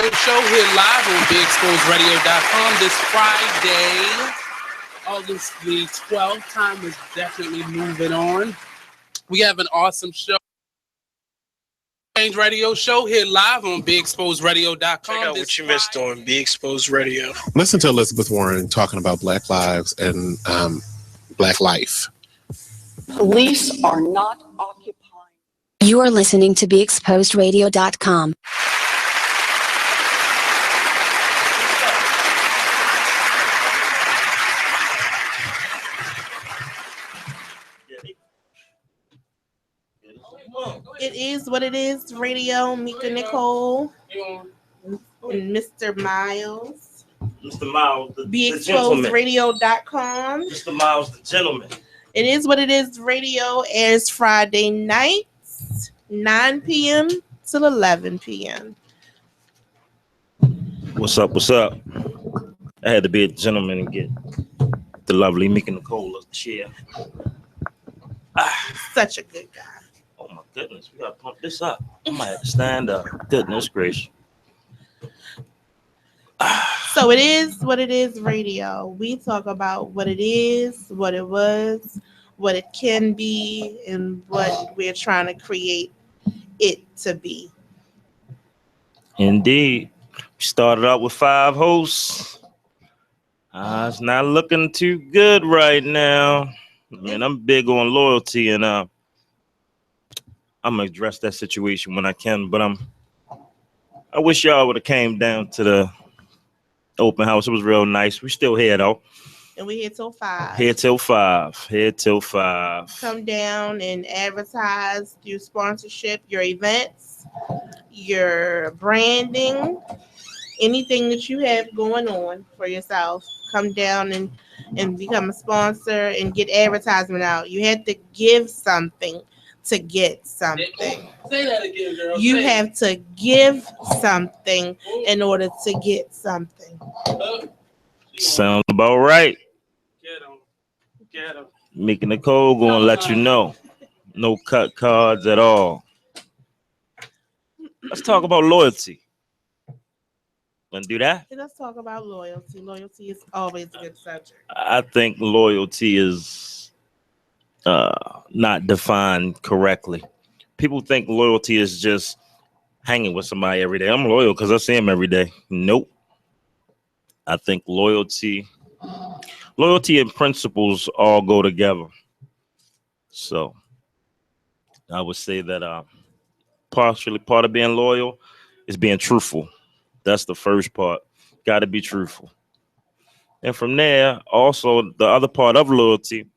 Show here live on TheArtistExchange this Friday, August the 12th. Time is definitely moving on. We have an awesome show. Radio show here live on BeExposedRadio.com. Check out what you missed on Be Exposed Radio. Listen to Elizabeth Warren talking about Black lives and Black life. Police are not occupying. You are listening to BeExposedRadio.com. It is what it is. Radio, Mika Nicole, and Mr. Miles. Mr. Miles, the BeExposedRadio.com. Mr. Miles, the gentleman. It is what it is. Radio airs Friday nights, 9 p.m. till 11 p.m. What's up? What's up? I had to be a gentleman and get the lovely Mika Nicole up the chair. Such a good guy. Oh my goodness, we gotta pump this up. I might have to stand up. Goodness gracious. So it is what it is. Radio. We talk about what it is, what it was, what it can be, and what we're trying to create it to be. Indeed. We started out with 5 hosts. It's not looking too good right now. I mean, I'm big on loyalty, and I'm gonna address that situation when I can. But I wish y'all would have came down to the open house. It was real nice. We still here though. And we here till 5. Here till 5. Here till 5. Come down and advertise, do sponsorship, your events, your branding, anything that you have going on for yourself. Come down and become a sponsor and get advertisement out. You have to give something to get something. Say that again, girl. You have to give something in order to get something. Sounds about right. Get him. Mika Nicole gonna let you know. No cut cards at all. Let's talk about loyalty. Wanna do that? Let's talk about loyalty. Loyalty is always a good subject. I think loyalty is not defined correctly. People think loyalty is just hanging with somebody every day. I'm loyal because I see him every day. Nope. I think loyalty and principles all go together. So I would say that partially part of being loyal is being truthful. That's the first part. Got to be truthful. And from there, also the other part of loyalty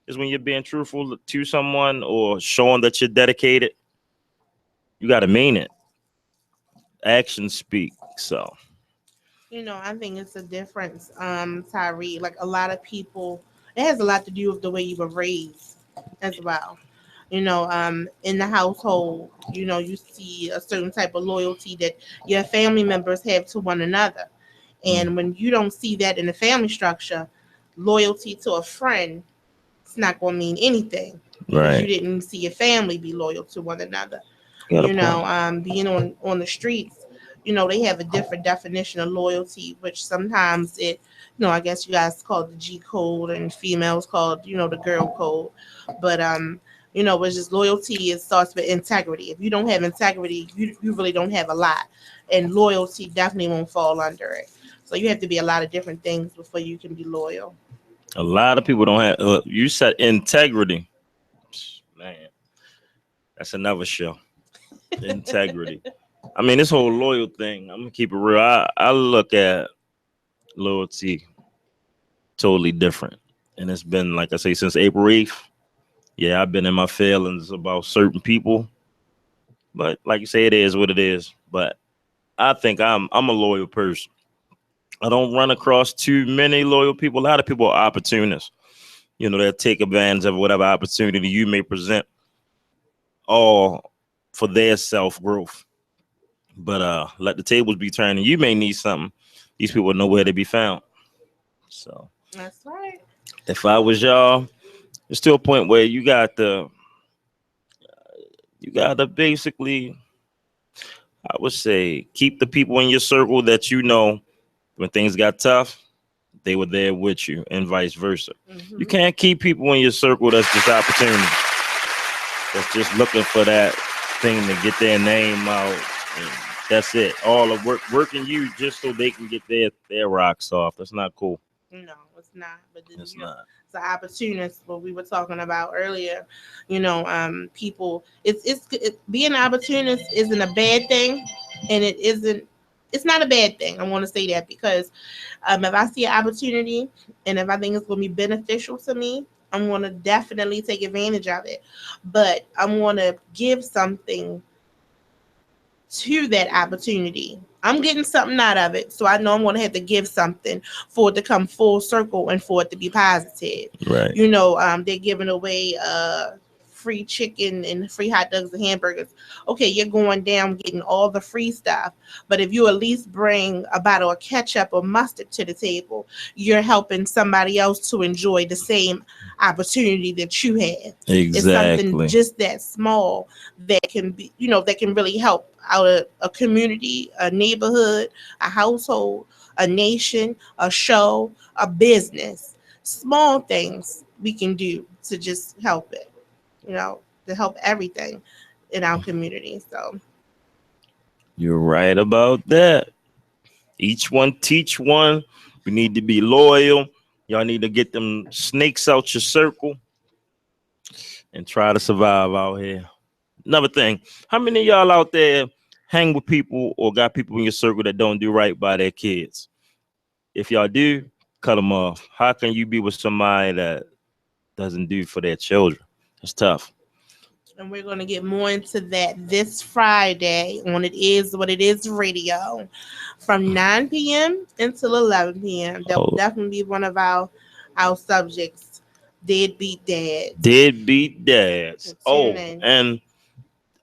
is when you're being truthful to someone or showing that you're dedicated, you got to mean it. Actions speak. So, I think it's a difference, Tyree. Like a lot of people, it has a lot to do with the way you were raised as well. In the household, you see a certain type of loyalty that your family members have to one another. And when you don't see that in the family structure, loyalty to a friend, it's not going to mean anything. Right. You didn't see your family be loyal to one another. Being on the streets, they have a different definition of loyalty, which sometimes it, I guess you guys call it the G code and females call it, the girl code. But, it's just loyalty. It starts with integrity. If you don't have integrity, you really don't have a lot. And loyalty definitely won't fall under it. So you have to be a lot of different things before you can be loyal. A lot of people don't have, you said integrity. Man, that's another show. Integrity. I mean, this whole loyal thing, I'm going to keep it real. I look at loyalty totally different. And it's been, like I say, since April 8th. Yeah, I've been in my feelings about certain people. But like you say, it is what it is. But I think I'm a loyal person. I don't run across too many loyal people. A lot of people are opportunists. They'll take advantage of whatever opportunity you may present, all for their self-growth. But let the tables be turning. You may need something. These people know where to be found. So that's right. If I was y'all, it's to a point where you got to basically, I would say keep the people in your circle that you know when things got tough, they were there with you, and vice versa. Mm-hmm. You can't keep people in your circle that's just opportunity, that's just looking for that thing to get their name out. And that's it. All of working you just so they can get their rocks off. That's not cool. No, it's not. But then, It's not. It's an opportunist. What we were talking about earlier. People. Being an opportunist isn't a bad thing, and it isn't. It's not a bad thing. I want to say that because if I see an opportunity and if I think it's going to be beneficial to me, I'm going to definitely take advantage of it. But I'm going to give something to that opportunity. I'm getting something out of it, so I know I'm going to have to give something for it to come full circle and for it to be positive. Right. They're giving away free chicken and free hot dogs and hamburgers. Okay, you're going down getting all the free stuff, but if you at least bring a bottle of ketchup or mustard to the table, you're helping somebody else to enjoy the same opportunity that you had. Exactly. It's something just that small that can be, that can really help out a community, a neighborhood, a household, a nation, a show, a business. Small things we can do to just help it, to help everything in our community. So you're right about that. Each one teach one. We need to be loyal. Y'all need to get them snakes out your circle and try to survive out here. Another thing, how many of y'all out there hang with people or got people in your circle that don't do right by their kids? If y'all do, cut them off. How can you be with somebody that doesn't do for their children? It's tough. And we're going to get more into that this Friday on It Is What It Is Radio from 9 p.m. until 11 p.m. That will definitely be one of our subjects. Deadbeat dads. Deadbeat dads. In. And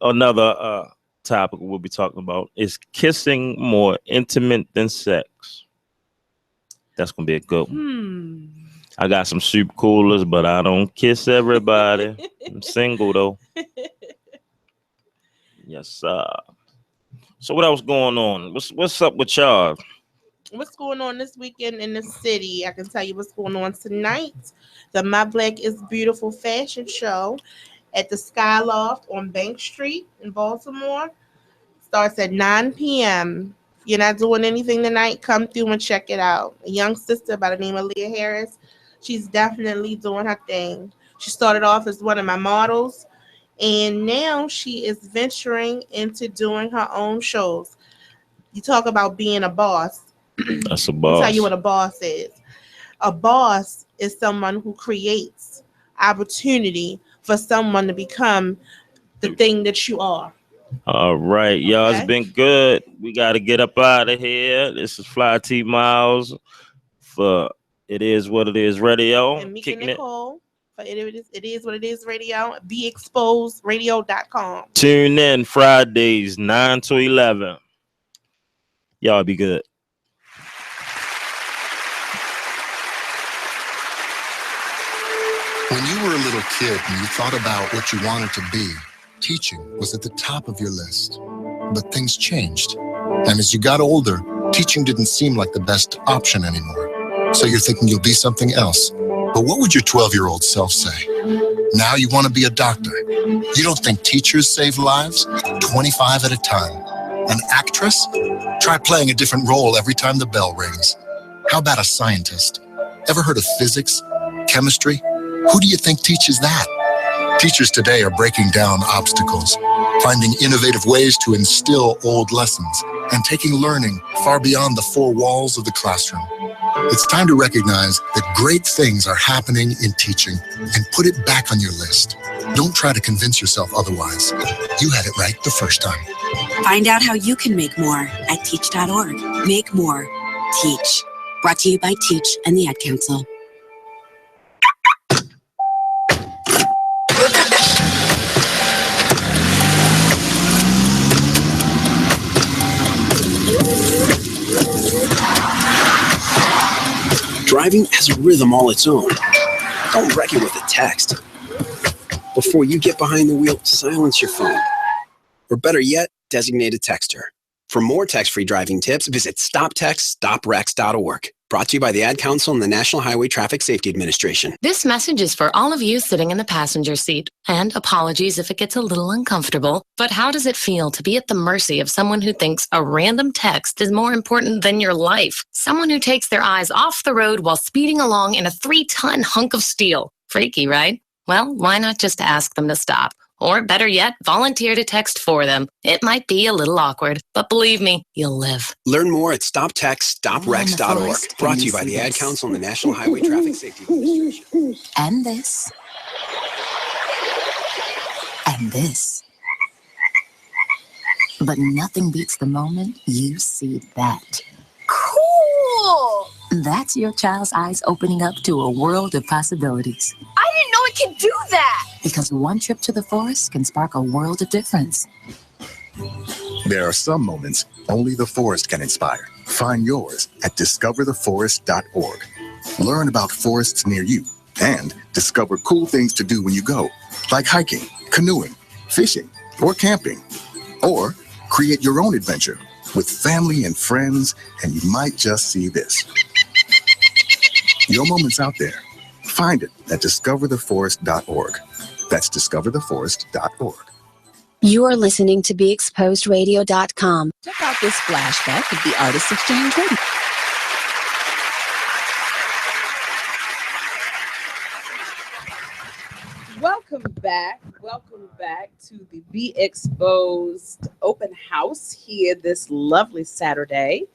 another topic we'll be talking about is kissing more intimate than sex. That's going to be a good one. I got some soup coolers, but I don't kiss everybody. I'm single, though. Yes, sir. So what else going on? What's up with y'all? What's going on this weekend in the city? I can tell you what's going on tonight. The My Black is Beautiful fashion show at the Skyloft on Bank Street in Baltimore. Starts at 9 p.m. If you're not doing anything tonight, come through and check it out. A young sister by the name of Leah Harris. She's definitely doing her thing. She started off as one of my models, and now she is venturing into doing her own shows. You talk about being a boss. That's a boss. I'll tell you what a boss is. A boss is someone who creates opportunity for someone to become the thing that you are. All right, y'all. Okay. It's been good. We got to get up out of here. This is Fly T Miles for It Is What It Is Radio. And Mecca Nicole for It Is What It Is Radio. TheArtistExchange. Tune in Fridays 9 to 11. Y'all be good. When you were a little kid and you thought about what you wanted to be, teaching was at the top of your list. But things changed. And as you got older, teaching didn't seem like the best option anymore. So you're thinking you'll be something else. But what would your 12-year-old self say? Now you want to be a doctor. You don't think teachers save lives? 25 at a time. An actress? Try playing a different role every time the bell rings. How about a scientist? Ever heard of physics? Chemistry? Who do you think teaches that? Teachers today are breaking down obstacles, finding innovative ways to instill old lessons, and taking learning far beyond the four walls of the classroom. It's time to recognize that great things are happening in teaching and put it back on your list. Don't try to convince yourself otherwise. You had it right the first time. Find out how you can make more at teach.org. Make more. Teach. Brought to you by Teach and the Ad Council. Driving has a rhythm all its own. Don't wreck it with a text. Before you get behind the wheel, silence your phone. Or better yet, designated texter. For more text-free driving tips, visit stoptextstoprex.org. Brought to you by the Ad Council and the National Highway Traffic Safety Administration. This message is for all of you sitting in the passenger seat. And apologies if it gets a little uncomfortable, but how does it feel to be at the mercy of someone who thinks a random text is more important than your life? Someone who takes their eyes off the road while speeding along in a 3-ton hunk of steel. Freaky, right? Well, why not just ask them to stop? Or better yet, volunteer to text for them. It might be a little awkward, but believe me, you'll live. Learn more at stoptextstoprex.org. Brought to you by the Ad Council and the National Highway Traffic Safety Administration. And this. And this. But nothing beats the moment you see that. Cool! That's your child's eyes opening up to a world of possibilities. I didn't know it could do that! Because one trip to the forest can spark a world of difference. There are some moments only the forest can inspire. Find yours at discovertheforest.org. Learn about forests near you and discover cool things to do when you go, like hiking, canoeing, fishing, or camping. Or create your own adventure with family and friends, and you might just see this. Your moment's out there. Find it at discovertheforest.org. That's discovertheforest.org. You are listening to BeExposedRadio.com. Check out this flashback of the Artist Exchange Radio. Welcome back to the Be Exposed open house here this lovely Saturday.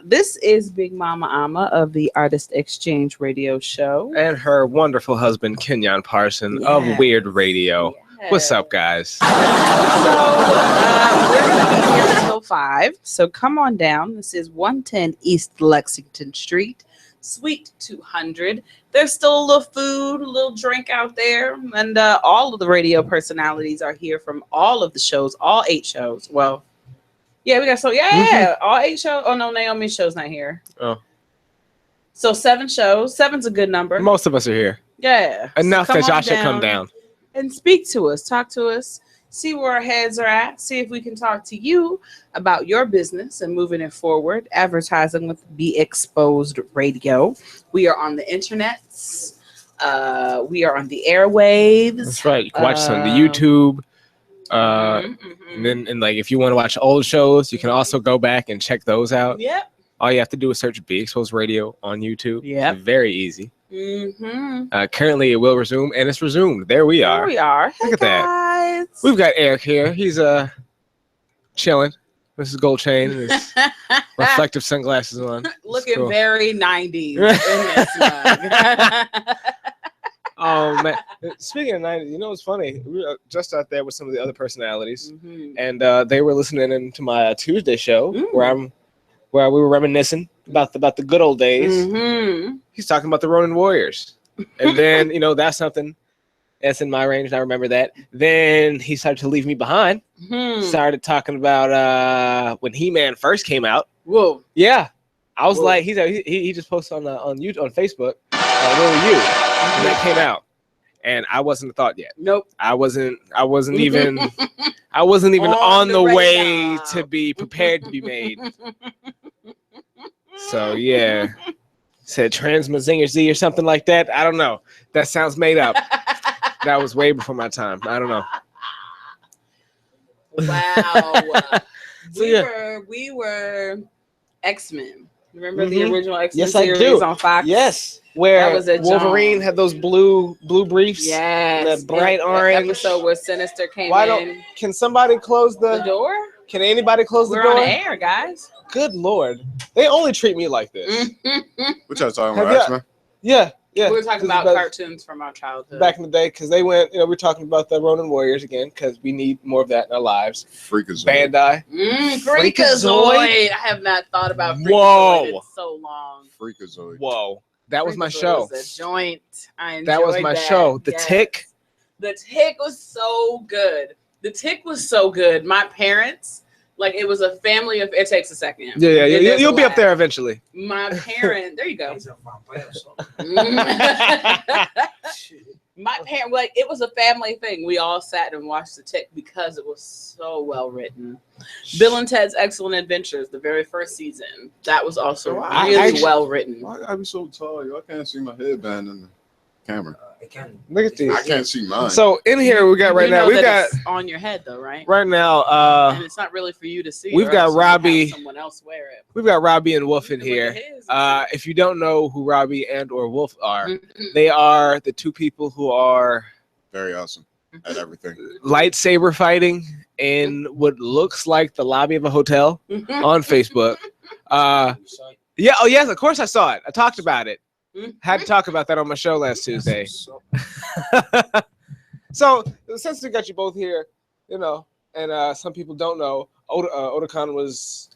This is Big Mama Ama of the Artist Exchange radio show. And her wonderful husband, Kenyon Parson of W.E.I.R.D Radio. Yes. What's up, guys? So, we're going to be here until 5. So come on down. This is 110 East Lexington Street, Suite 200. There's still a little food, a little drink out there. And all of the radio personalities are here from all of the shows, all 8 shows. Well, yeah, we got all 8 shows. Oh, no, Naomi's show's not here. Oh. So 7 shows. 7's a good number. Most of us are here. Yeah. Enough that y'all should come down. And speak to us, talk to us, see where our heads are at, see if we can talk to you about your business and moving it forward. Advertising with Be Exposed Radio. We are on the internets. We are on the airwaves. That's right. You can watch us on the YouTube. And then, like, if you want to watch old shows, you can also go back and check those out. Yep. All you have to do is search Be Exposed Radio on YouTube. Yeah. Very easy. Currently, it will resume, and it's resumed. There we are. There we are. Hey, look at guys. that. We've got Eric here. He's chilling with his gold chain and his reflective sunglasses on. Looking cool. Very 90s in this mug. Oh man! Speaking of 90s, you know what's funny? We were just out there with some of the other personalities, and they were listening into my Tuesday show where we were reminiscing about the good old days. He's talking about the Ronin Warriors, and then that's something that's in my range. And I remember that. Then he started to leave me behind. Started talking about when He-Man first came out. Whoa! Yeah, I was like, he just posted on YouTube, on Facebook. Where were you? And that came out, and I wasn't a thought yet. Nope. I wasn't even on the way to be prepared to be made. So yeah, said Transmazinger Z or something like that. I don't know. That sounds made up. That was way before my time. I don't know. Wow. We were X-Men. Remember the original X-Men series on Fox? Yes. Where Wolverine had those blue briefs. Yes. The bright orange. Episode where Sinister came in. Can somebody close the door? Can anybody close the door? We're on air, guys. Good Lord. They only treat me like this. What y'all talking about, X-Men? Yeah. We were talking about cartoons from our childhood. Back in the day, because they went, we're talking about the Ronin Warriors again, because we need more of that in our lives. Freakazoid. Bandai. Freakazoid. I have not thought about Freakazoid in so long. Freakazoid. Whoa. That was my show. Was a joint. I enjoyed that was my show. The Tick. The Tick was so good. The Tick was so good. My parents, like, it was a family of. It takes a second. Yeah. You'll be up there eventually. My parent. There you go. My parents, like, it was a family thing. We all sat and watched the tape because it was so well written. Bill and Ted's Excellent Adventures, the very first season, that was also really well written. Why I be so tall? Yo, I can't see my headband in the camera. Look at these. I can't see mine. So in here we got right now. We've got it's on your head though, right? Right now. And it's not really for you to see. We've got Robbie. Someone else wear it. We've got Robbie and Wolf in here. If you don't know who Robbie and or Wolf are, they are the two people who are very awesome at everything. Lightsaber fighting in what looks like the lobby of a hotel on Facebook. Yeah. Oh yes, of course I saw it. I talked about it. Had to talk about that on my show last Tuesday. So since we got you both here, you know, and some people don't know, Otakon was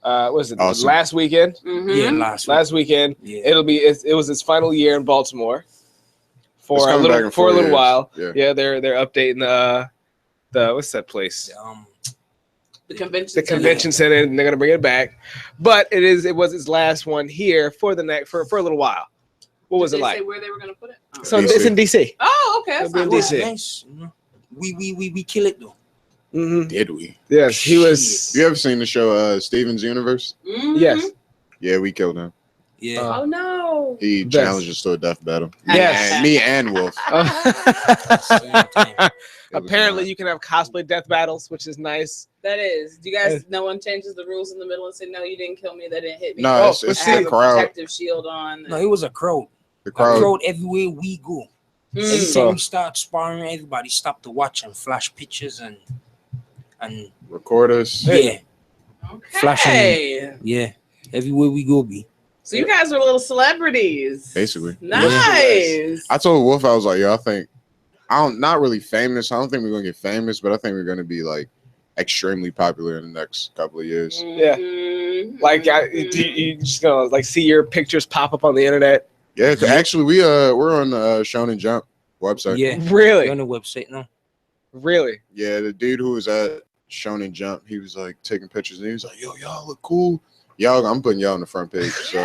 was it awesome. Last weekend? Yeah, last weekend. Yeah. It was its final year in Baltimore for a little while. Yeah, they're updating the what's that place? The convention center, and they're gonna bring it back. But it was its last one here for a little while. What was it like? Say where they were gonna put it? Oh. So it's in DC. Oh, okay. That's It'll not be bad. nice. We kill it though. Mm-hmm. Did we? Yes, he was. You ever seen the show Steven's Universe? Mm-hmm. Yes. Yeah, we killed him. Yeah. Oh no. He challenged us to a death battle. Yes. And me and Wolf. Apparently, you can have cosplay death battles, which is nice. That is. Do you guys? No one changes the rules in the middle and say, "No, you didn't kill me. That didn't hit me." No, it's the crowd. Protective shield on. No, it was a crowd. The crowd. Everywhere we go. Every time we start sparring, everybody stop to watch and flash pictures and record us. Yeah. Okay. Flashing. Yeah. Everywhere we go, be. So you guys are little celebrities. Basically. Nice. I told Wolf, I was like, yo, not really famous. I don't think we're gonna get famous, but I think we're gonna be like extremely popular in the next couple of years. Yeah. Like you just gonna like see your pictures pop up on the internet. Yeah, actually we're on the Shonen Jump website. Yeah. Really? We're on the website now. Really? Yeah, the dude who was at Shonen Jump, he was like taking pictures and he was like, yo, y'all look cool. Y'all, I'm putting y'all on the front page. So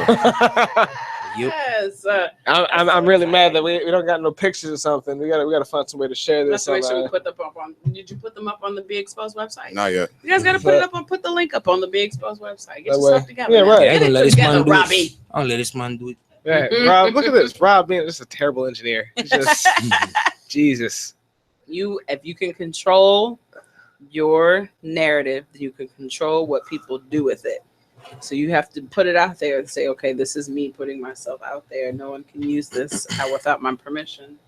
Yes. I'm really mad that we don't got no pictures or something. We gotta find some way to share this. Let's make sure we put them up on. Did you put them up on the Be Exposed website? not yet. You guys gotta put the link up on the Be Exposed website. Get That yourself way. together. Yeah, right. Get it together, Robbie. I'll let this man do it. Yeah, Rob, look at this. Rob being just a terrible engineer. He's just Jesus. If you can control your narrative, you can control what people do with it. So you have to put it out there and say, okay, this is me putting myself out there. No one can use this without my permission.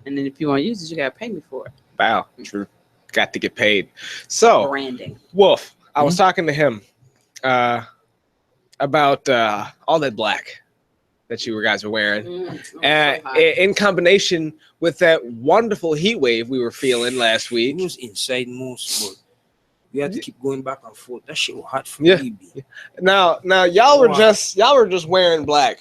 And then if you want to use it, you gotta pay me for it. Wow. True. Got to get paid. So Branding. Wolf, I was talking to him about all that black that you guys were wearing. In combination with that wonderful heat wave we were feeling last week. It was inside most, but we had to keep going back and forth. That shit was hot for me. Now y'all were just wearing black,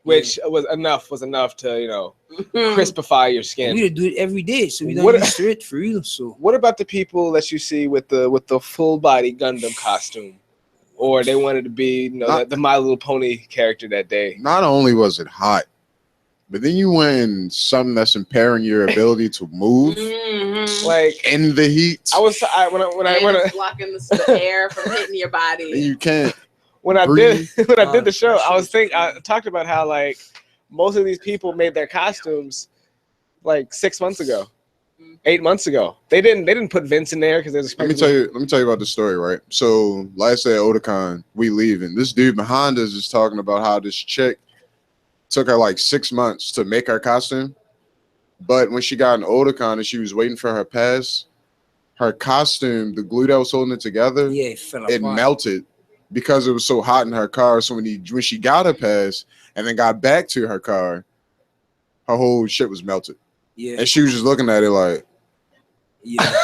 which was enough to, crispify your skin. We do it every day, so we don't used to it for real. So what about the people that you see with the full body Gundam costume? Or they wanted to be, the My Little Pony character that day. Not only was it hot, but then you wearing something that's impairing your ability to move, like in the heat. When I blocking the air from hitting your body. And you can't. When I did the show, I talked about how like most of these people made their costumes like 6 months ago. 8 months ago, they didn't put Vince in there because there's. Let me tell you about the story, right? So last day at Otakon, we leaving. This dude behind us is talking about how this chick took her like 6 months to make her costume, but when she got in Otakon and she was waiting for her pass, her costume, the glue that was holding it together, it melted because it was so hot in her car. So when she got her pass and then got back to her car, her whole shit was melted. Yeah, and she was just looking at it like. Yeah.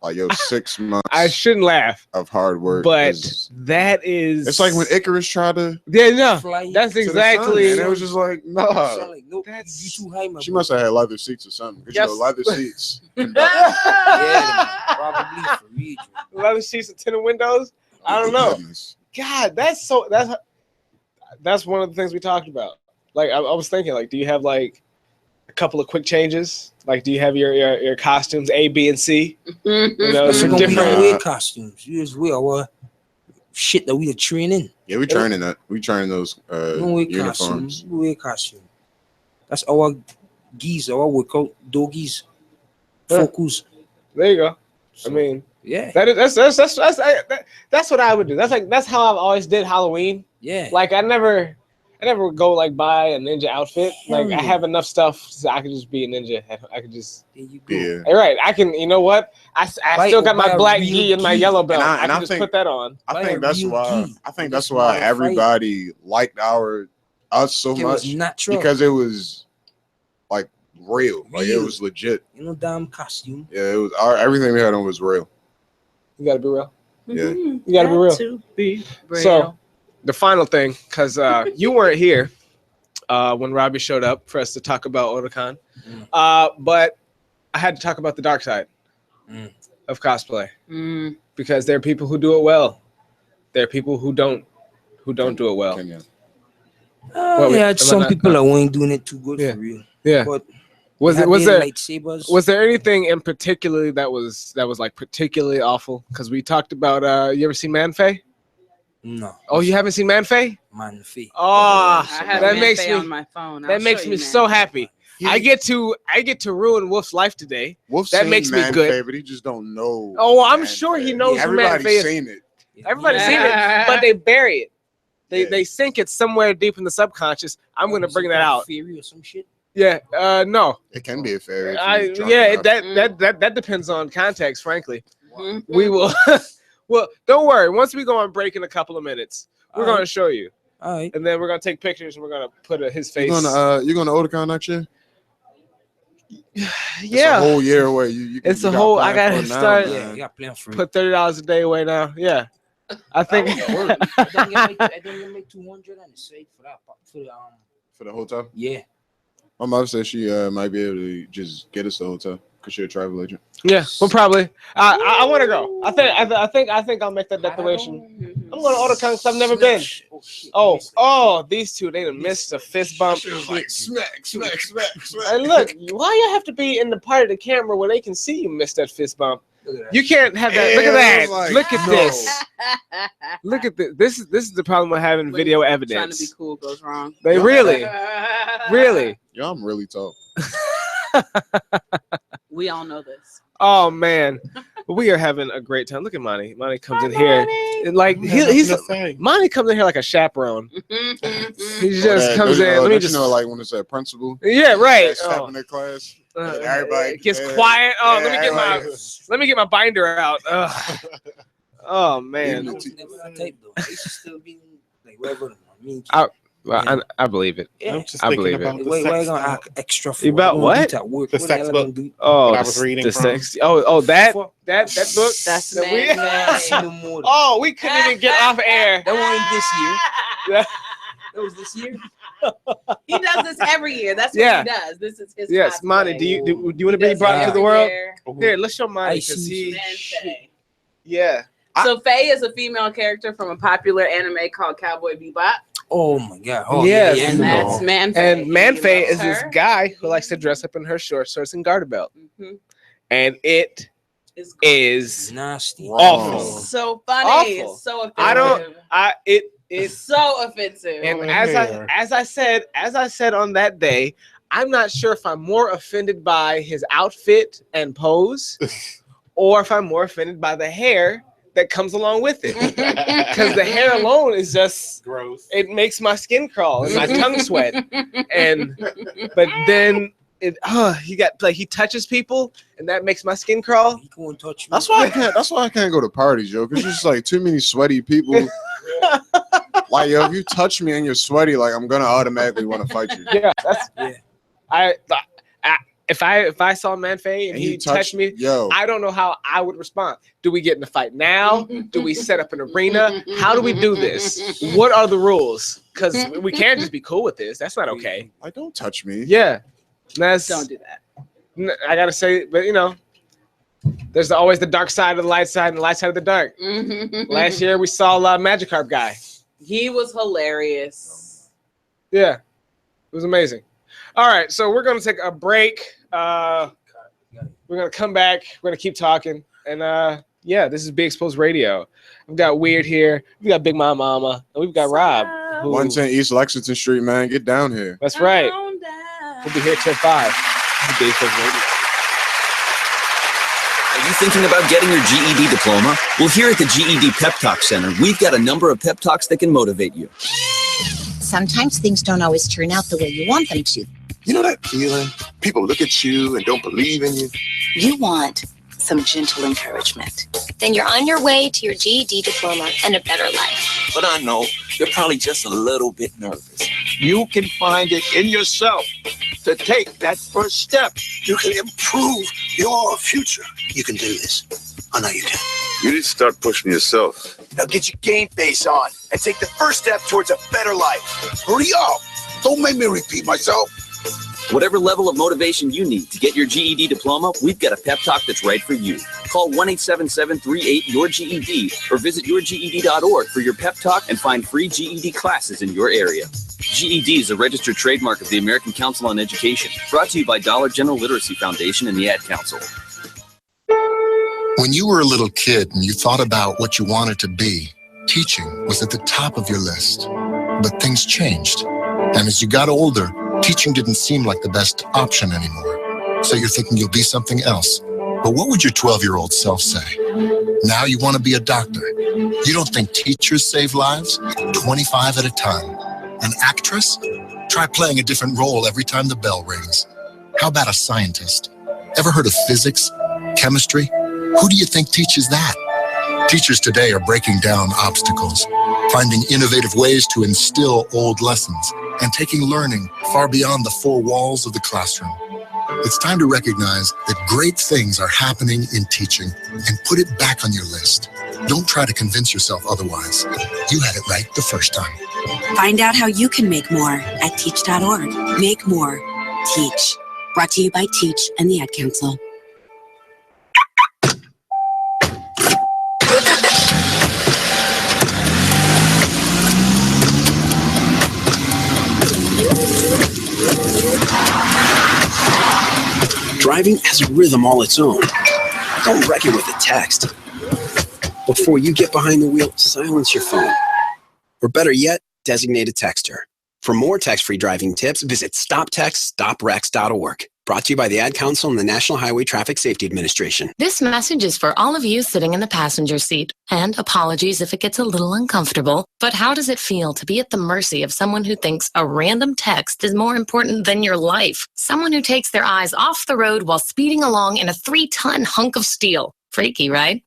Like, yo, 6 months. I shouldn't laugh of hard work, but that is. It's like when Icarus tried to. Yeah, no, that's exactly. And it was just like, nah. Like, nope, that's you too high, she must have had leather seats or something. Because leather seats. Yeah, probably for me. Leather seats and tinted windows. I don't know. God, that's one of the things we talked about. Like, I was thinking, like, do you have like a couple of quick changes? Like, do you have your costumes A, B, and C? You know, some We different. don't wear costumes. We just wear our shit that we are training. Yeah, we training that. We train those We don't wear uniforms. costumes. We wear costume. That's our geese, our workout doggies. Focus. There you go. I mean, yeah. That's what I would do. That's how I've always did Halloween. Yeah. Like I never would go like buy a ninja outfit. Like I have enough stuff so I could just be a ninja. I could just. There you go. Yeah. All right. I can. You know what? I still got my black gi and my yellow belt. I And can just put that on. I think that's why. I think that's why everybody liked us so It much was natural. because it was like real. Like it was legit. You know, damn costume. Yeah, it was. Everything we had on was real. You gotta be real. Yeah. You gotta be real. To be real. So the final thing, because you weren't here when Robbie showed up for us to talk about Otakon, but I had to talk about the dark side of cosplay because there are people who do it well. There are people who don't do it well. Some people that weren't doing it too good for real. Yeah. But Was there lightsabers. Was there anything in particular that was like particularly awful? Because we talked about you ever seen Man-Fae? No. Oh, you haven't seen Man-Fae? Man-Fae. Oh, I have that makes Man-Fae me on my phone. that makes me so happy. I get to ruin Wolf's life today. Wolf's that seen makes me Man-Fae, good. but he just don't know. Oh, well, I'm sure he knows who Man-Fae Everybody's is. seen it. Everybody's seen it, but they bury it. They sink it somewhere deep in the subconscious. I'm gonna bring that out. Theory or some shit. Yeah, no. It can be a fairy. That depends on context, frankly. We will. Well, don't worry. Once we go on break in a couple of minutes, we're going to show you. All right. And then we're going to take pictures and we're going to put his face. You going to Otakon next year? Yeah. It's a whole year away. It's a whole. I got to start. Yeah, you got plan for it. Put $30 a day away now. Yeah. I think. I don't get make 200 and it's safe for that. For the hotel? Yeah. My mother said she might be able to just get us the hotel because she's a travel agent. Yeah, well, probably. I want to go. I think I'll make that declaration. I'm going to Otakon because I've never been. Oh, these two, they done missed a fist bump. Like smack. And look, why you have to be in the part of the camera where they can see you miss that fist bump? You can't have that. Look at that. Like, look at this. Look at this. This is the problem with having video evidence. Trying to be cool goes wrong. They really. Yo, I'm really tall. We all know this. Oh man, we are having a great time. Look at Monty. Monty comes in here, and like he's Monty comes in here like a chaperone. He just comes in. Let me just like when it's a principal. Yeah, right. Stepping in class. Everybody gets quiet. Oh, let me get my binder out. Oh man. I believe it. I'm just I thinking believe about it. the sex doll. Extra You about what? The sex book Oh, that I was reading the from. sex. Oh, that book. That's Oh, we couldn't even get off air. That wasn't this year. That was this year. He does this every year. That's what Yeah. he does. This is his. Yes, cosplay. Monty. Do you want to be does brought it into the every world? year. Here, let's show Monty I because see. Man-Fae. Yeah. So Faye is a female character from a popular anime called Cowboy Bebop. Oh my god. Oh, Yes. yeah, And that's Man-Fae. And Man-Fae He is loves this her. guy who likes to dress up in her short shorts and garter belt, and it is nasty, awful. So funny. Awful. It's so offensive. I don't. It's so offensive. And as I said on that day, I'm not sure if I'm more offended by his outfit and pose, or if I'm more offended by the hair that comes along with it. Because the hair alone is just gross. It makes my skin crawl and my tongue sweat. But then he touches people and that makes my skin crawl. He won't touch me. That's why I can't go to parties, yo. Because there's just like too many sweaty people. Like, yo, if you touch me and you're sweaty, like I'm gonna automatically want to fight you. Yeah, if I saw Man-Fae and he touched me, I don't know how I would respond. Do we get in a fight now? Do we set up an arena? How do we do this? What are the rules? Because we can't just be cool with this. That's not okay. Like, don't touch me. Yeah, Don't do that. I gotta say, but there's always the dark side of the light side and the light side of the dark. Last year we saw Magikarp guy. He was hilarious. Yeah, it was amazing. All right, so we're gonna take a break. We're gonna come back. We're gonna keep talking, and yeah, this is Be Exposed Radio. We've got W.E.I.R.D here. We've got Big Mama, and we've got Rob. 110 East Lexington Street, man. Get down here. That's right. We'll be here till 5. This is Be Exposed Radio. Are you thinking about getting your GED diploma? Well, here at the GED Pep Talk Center, we've got a number of pep talks that can motivate you. Sometimes things don't always turn out the way you want them to. You know that feeling? People look at you and don't believe in you. You want some gentle encouragement. Then you're on your way to your GED diploma and a better life. But I know you're probably just a little bit nervous. You can find it in yourself to take that first step. You can improve your future. You can do this. I know you can. You need to start pushing yourself. Now get your game face on and take the first step towards a better life. Hurry up. Don't make me repeat myself. Whatever level of motivation you need to get your GED diploma, we've got a pep talk that's right for you. Call 1-877-38-YOUR-GED or visit yourged.org for your pep talk and find free GED classes in your area. GED is a registered trademark of the American Council on Education, brought to you by Dollar General Literacy Foundation and the Ad Council. When you were a little kid and you thought about what you wanted to be, teaching was at the top of your list. But things changed. And as you got older, teaching didn't seem like the best option anymore. So you're thinking you'll be something else. But what would your 12-year-old self say? Now you want to be a doctor. You don't think teachers save lives? 25 at a time. An actress? Try playing a different role every time the bell rings. How about a scientist? Ever heard of physics? Chemistry? Who do you think teaches that? Teachers today are breaking down obstacles, finding innovative ways to instill old lessons, and taking learning far beyond the four walls of the classroom. It's time to recognize that great things are happening in teaching and put it back on your list. Don't try to convince yourself otherwise. You had it right the first time. Find out how you can make more at teach.org. Make more. Teach. Brought to you by Teach and the Ad Council. Driving has a rhythm all its own. Don't wreck it with a text. Before you get behind the wheel, silence your phone. Or better yet, designate a texter. For more text-free driving tips, visit stoptextstoprex.org. Brought to you by the Ad Council and the National Highway Traffic Safety Administration. This message is for all of you sitting in the passenger seat. And apologies if it gets a little uncomfortable, but how does it feel to be at the mercy of someone who thinks a random text is more important than your life? Someone who takes their eyes off the road while speeding along in a 3-ton hunk of steel. Freaky, right?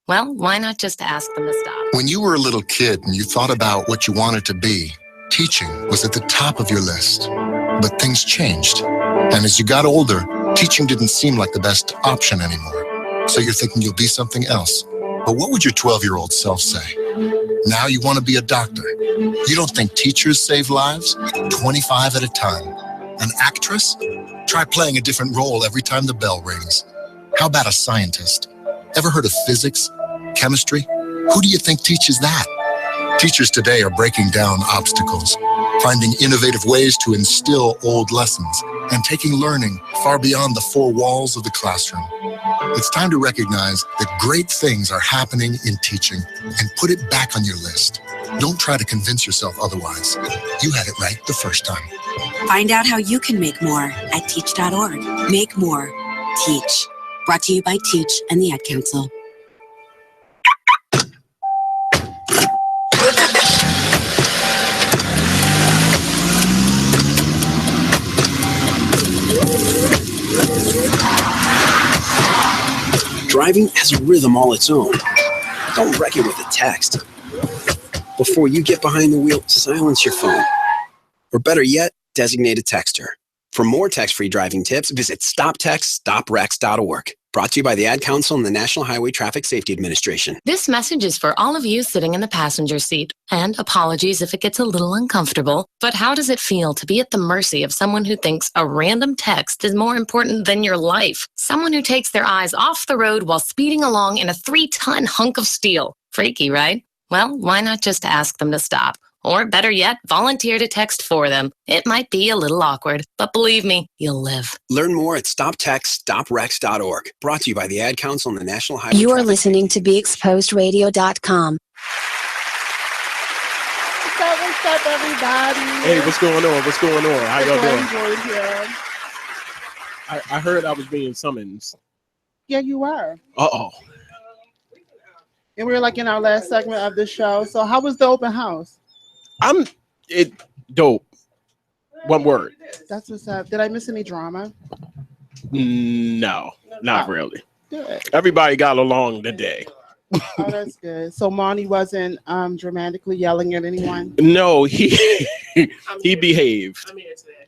Well, why not just ask them to stop? When you were a little kid and you thought about what you wanted to be, teaching was at the top of your list. But things changed. And as you got older, teaching didn't seem like the best option anymore. So you're thinking you'll be something else. But what would your 12-year-old self say? Now you want to be a doctor. You don't think teachers save lives? 25 at a time. An actress? Try playing a different role every time the bell rings. How about a scientist? Ever heard of physics? Chemistry? Who do you think teaches that? Teachers today are breaking down obstacles, finding innovative ways to instill old lessons, and taking learning far beyond the four walls of the classroom. It's time to recognize that great things are happening in teaching and put it back on your list. Don't try to convince yourself otherwise. You had it right the first time. Find out how you can make more at teach.org. Make more. Teach. Brought to you by Teach and the Ad Council. Driving has a rhythm all its own. Don't wreck it with a text. Before you get behind the wheel, silence your phone. Or better yet, designate a texter. For more text-free driving tips, visit stoptextstoprex.org. Brought to you by the Ad Council and the National Highway Traffic Safety Administration. This message is for all of you sitting in the passenger seat. And apologies if it gets a little uncomfortable, but how does it feel to be at the mercy of someone who thinks a random text is more important than your life? Someone who takes their eyes off the road while speeding along in a 3-ton hunk of steel. Freaky, right? Well, why not just ask them to stop? Or better yet, volunteer to text for them. It might be a little awkward, but believe me, you'll live. Learn more at stoptextstoprex.org. Brought to you by the Ad Council and the National Highway You are Traffic listening to BeExposedRadio.com. What's up, everybody? Hey, what's going on? What's going on? How y'all doing? Boys here. I heard I was being summoned. Yeah, you are. Uh-oh. And we're like in our last segment of the show. So how was the open house? Dope. One word. That's what's up. Did I miss any drama? No, not really. Good. Everybody got along today. Oh, that's good. So Monny wasn't dramatically yelling at anyone? No, he behaved. I'm here today.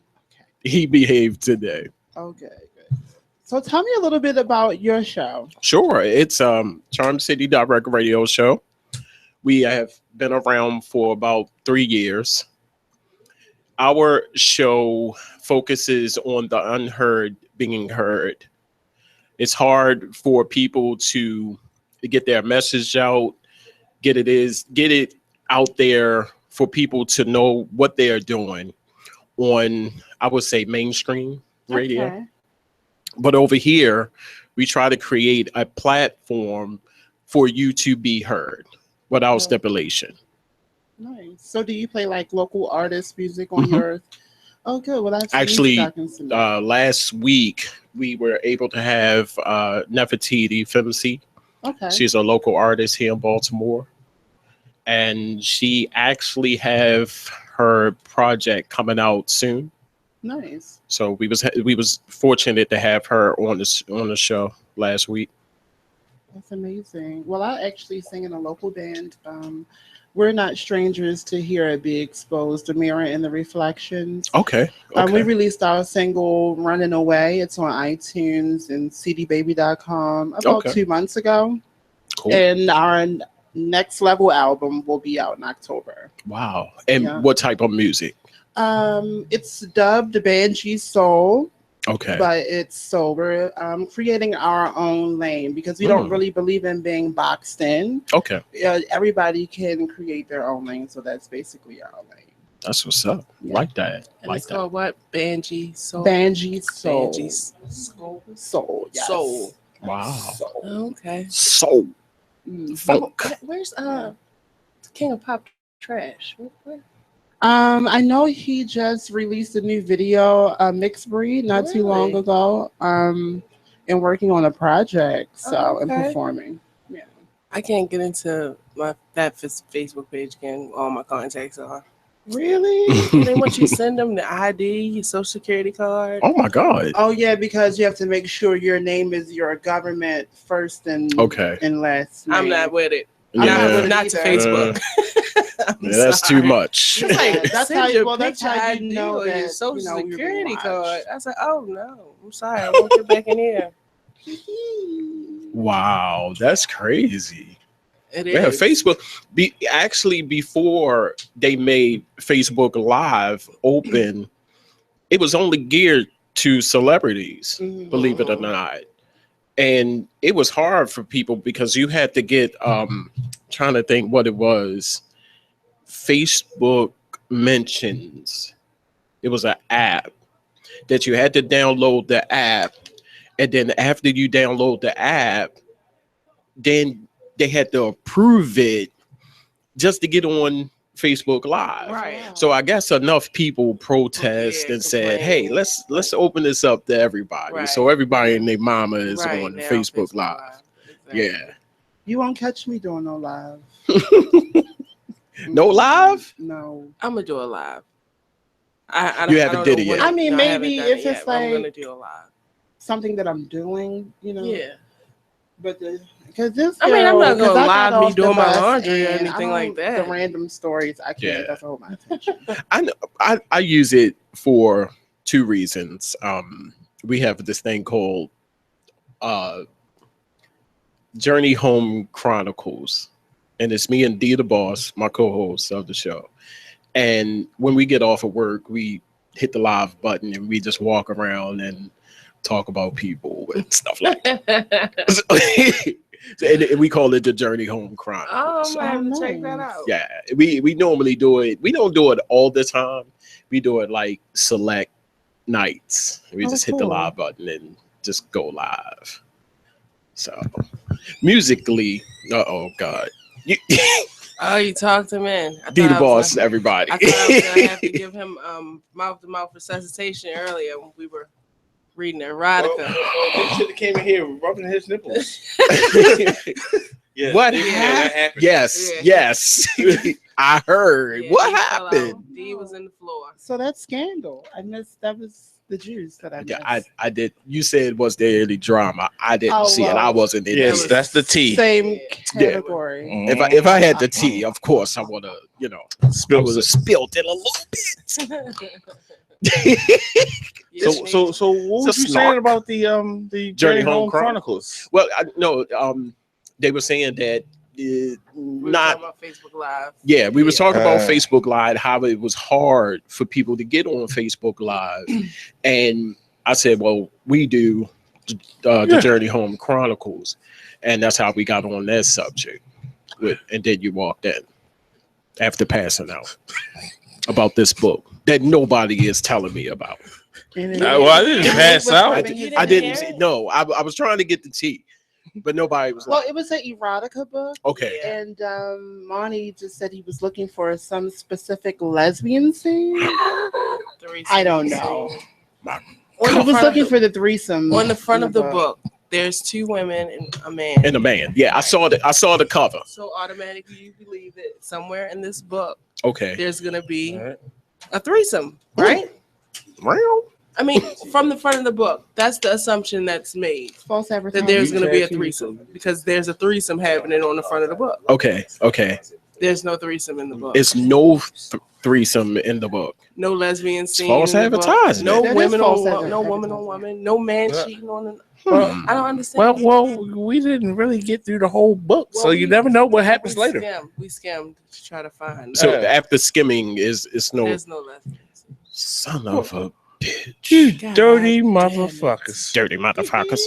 He behaved today. Okay, good. So tell me a little bit about your show. Sure. It's Charm City Direct Radio Show. We have been around for about 3 years. Our show focuses on the unheard being heard. It's hard for people to get their message out, get it out there for people to know what they're doing on, I would say, mainstream radio. Okay. But over here, we try to create a platform for you to be heard without stipulation. Nice. So do you play like local artist music on your? Oh, good. Well, that's Actually, last week we were able to have Nefertiti Femc. Okay. She's a local artist here in Baltimore, and she actually have her project coming out soon. Nice. So we was fortunate to have her on the show last week. That's amazing. Well, I actually sing in a local band. We're not strangers to here at Be Exposed, The Mirror and the Reflections. Okay. We released our single Running Away. It's on iTunes and cdbaby.com about 2 months ago. Cool. And our next level album will be out in October. Wow. And what type of music? It's dubbed Banji Soul. Okay. But it's sober. Creating our own lane because we don't really believe in being boxed in. Okay. Everybody can create their own lane, so that's basically our lane. That's what's up. Like that. And it's called what? Banji Soul. Banji Soul. Banji Soul. Soul. Yes. Soul. Wow. Soul. Okay. Soul. Funk. Where's King of Pop Trash? Where? I know he just released a new video, Mixed Breed, not too long ago. And working on a project, so and performing. Yeah. I can't get into that Facebook page again. All my contacts are. Really? They want you to send them the ID, your social security card. Oh my God. Oh yeah, because you have to make sure your name is your government first and last name. I'm not with it. Yeah. Not to Facebook. Yeah, that's too much. It's like, That's send how your you, that's picture how ID you know or that your social you're being security watched. card. I was like, oh no, I'm sorry, I won't get back in here. Wow, that's crazy. It Yeah, is. Facebook. Actually, before they made Facebook Live open, it was only geared to celebrities, believe it or not. And it was hard for people because you had to get trying to think what it was. Facebook mentions. It was an app that you had to download the app. And then after you download the app, then they had to approve it just to get on Facebook Live. Right. So I guess enough people protest and said, hey, let's open this up to everybody. Right. So everybody and their mama is Right, on they're Facebook on Facebook Live. Exactly. Yeah. You won't catch me doing no live. No live? No. I'm gonna do a live. You haven't did it yet. I mean, No, I haven't maybe done if it yet, it's but I'm like gonna do a live. something that I'm doing, you know. Yeah. But because this, I mean, I'm not girl, 'cause gonna I got live me off the doing my bus laundry or and anything I like don't- that. The random stories, I can't. Yeah. That's hold my attention. I know, I use it for two reasons. We have this thing called Journey Home Chronicles, and it's me and D the boss, my co-host of the show. And when we get off of work, we hit the live button and we just walk around and talk about people and stuff like that. And we call it the Journey Home Chronicles. Oh, I'm gonna have to check that out. Yeah, we normally do it. We don't do it all the time. We do it like select nights. We just hit the live button and just go live. So musically, oh God. Oh, you talked him in. Be the boss, everybody. I thought I was gonna have to give him mouth-to-mouth resuscitation earlier when we were reading erotica. He should have came in here rubbing his nipples. Yeah, what happened? Yes. I heard. Yeah, what he fell happened? out. D was in the floor. So that's Scandal. I missed. That was the juice that I missed. Yeah, I did. You said was there any drama? I didn't see it. I wasn't in Yes, it. that's the tea. Same category. If I had the tea, of course I would have, I would have spilled it a little bit. So what was you saying about the Journey Home Chronicles? Well, they were saying that not about Facebook Live. Yeah, we were talking about Facebook Live, how it was hard for people to get on Facebook Live, and I said, well, we do the Journey Home Chronicles, and that's how we got on that subject. And then you walked in after passing out about this book that nobody is telling me about. Well, I didn't pass out. I didn't. No, I was trying to get the tea, but nobody was. Well, it was an erotica book. Okay. And Monny just said he was looking for some specific lesbian scene. I don't know. He was looking for the threesome. On the front of the book, there's two women and a man. And a man. Yeah, I saw the cover. So automatically you believe that somewhere in this book, okay, there's gonna be a threesome, right? Real? I mean, from the front of the book, that's the assumption that's made. False advertising. That there's going to be a threesome because there's a threesome happening on the front of the book. Okay. There's no threesome in the book. It's no threesome in the book. No lesbian scene. False advertising. No women on no woman on woman. No man cheating on. I don't understand. Well, we didn't really get through the whole book, so you never know what happens later. We skimmed to try to find. So after skimming, there's no lesbian. Son of a bitch. You dirty motherfuckers. Dirty motherfuckers.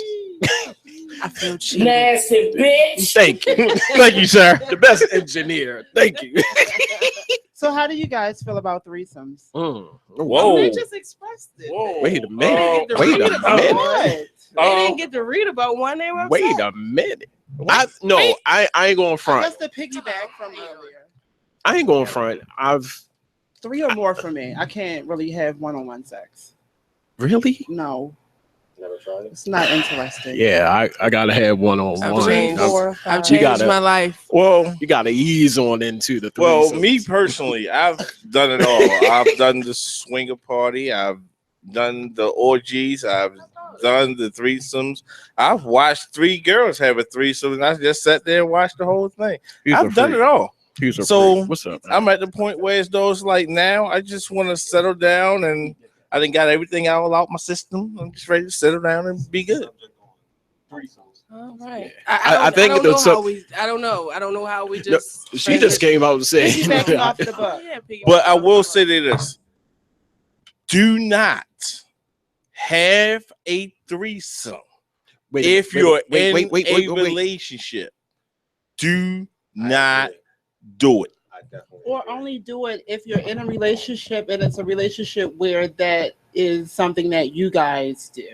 I feel cheated. Nasty bitch. Thank you. Thank you, sir. The best engineer. Thank you. So how do you guys feel about threesomes? Whoa. They just expressed it. Whoa. Wait a minute. They didn't get to read about one. They were Wait a minute. I ain't going front. That's the piggyback from earlier. I ain't going front. Three or more for me. I can't really have one-on-one sex. Really? No. Never tried it. It's not interesting. Yeah, I gotta have one-on-one. I've changed my life. Well, you gotta ease on into the threesomes. Well, me personally, I've done it all. I've done the swinger party. I've done the orgies. I've done the threesomes. I've watched three girls have a threesome, and I just sat there and watched the whole thing. I've done it all. So what's up, man? I'm at the point where it's those like now I just want to settle down and I done got everything all out my system. I'm just ready to settle down and be good. All right. I think I don't know how we just. She just came out and said. But I will say this: do not have a threesome if you're in a relationship. Do not do it. Or only do it if you're in a relationship and it's a relationship where that is something that you guys do.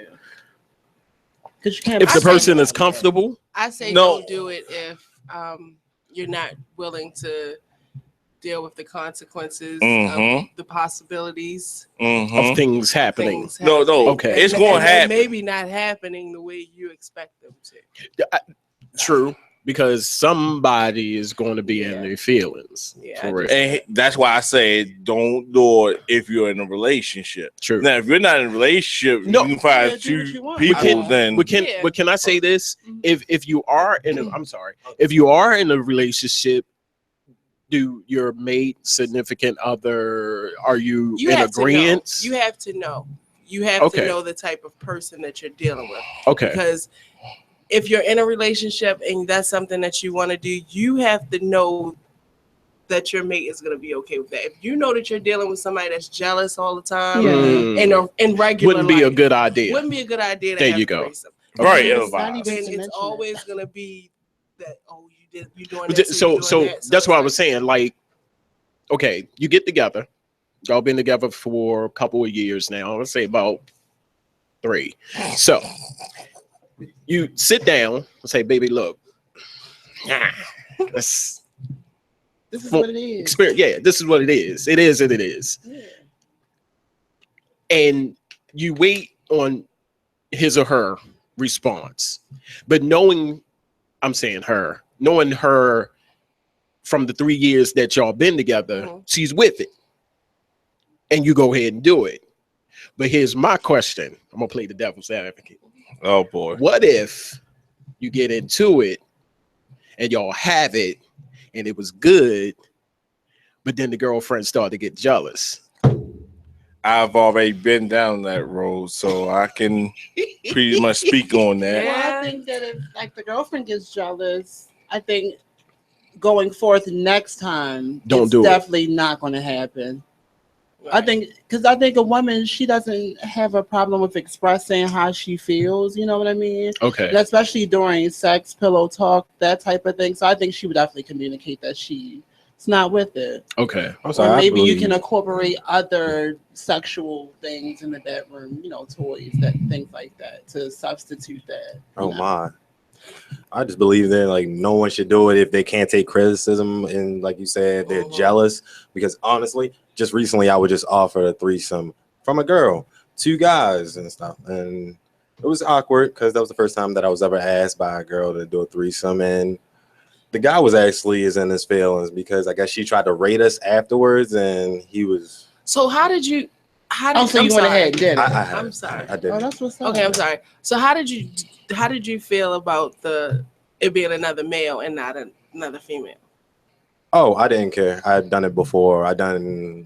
Because you can't. If the person is comfortable, I say don't do it if you're not willing to deal with the consequences of the possibilities of things happening. No, okay, it's going to happen. Maybe not happening the way you expect them to. True. Because somebody is going to be in their feelings. And that's why I say don't do it if you're in a relationship. True. Now, if you're not in a relationship, you can find two people. But can I say this? If you are in a, if you are in a relationship, do your mate, significant other, are you in agreement? You have to know. You have to know the type of person that you're dealing with. Okay. Because if you're in a relationship and that's something that you want to do, you have to know that your mate is going to be okay with that. If you know that you're dealing with somebody that's jealous all the time in regular wouldn't be a good idea. Wouldn't be a good idea. There you go. Right. And it's always going to be that you doing this. So that's what I was saying. Like, okay, you get together. Y'all been together for a couple of years now. Let's say about 3. So you sit down and say, baby, look, this is what it is. Experience. Yeah, this is what it is. It is and it is. Yeah. And you wait on his or her response. But knowing her from the 3 years that y'all been together, she's with it. And you go ahead and do it. But here's my question. I'm gonna play the devil's advocate. Oh boy. What if you get into it and y'all have it and it was good, but then the girlfriend started to get jealous? I've already been down that road, so I can pretty much speak on that. Well, I think that if like the girlfriend gets jealous, I think going forth next time, don't do it. Definitely not going to happen. Right. I think a woman, she doesn't have a problem with expressing how she feels. You know what I mean? Okay. And especially during sex, pillow talk, that type of thing. So I think she would definitely communicate that she's not with it. Okay. Or maybe you can incorporate other sexual things in the bedroom, toys, things like that to substitute that. Oh my. I just believe that like no one should do it if they can't take criticism and like you said, they're jealous. Because honestly, just recently I was just offered a threesome from a girl, 2 guys and stuff. And it was awkward because that was the first time that I was ever asked by a girl to do a threesome. And the guy was actually in his feelings because I guess she tried to rate us afterwards and he was. So how did you so you went ahead and did it. I'm sorry. I did. Oh, that's what's up. Okay, I'm sorry. So how did you feel about it being another male and not another female? Oh, I didn't care. I'd done it before. I done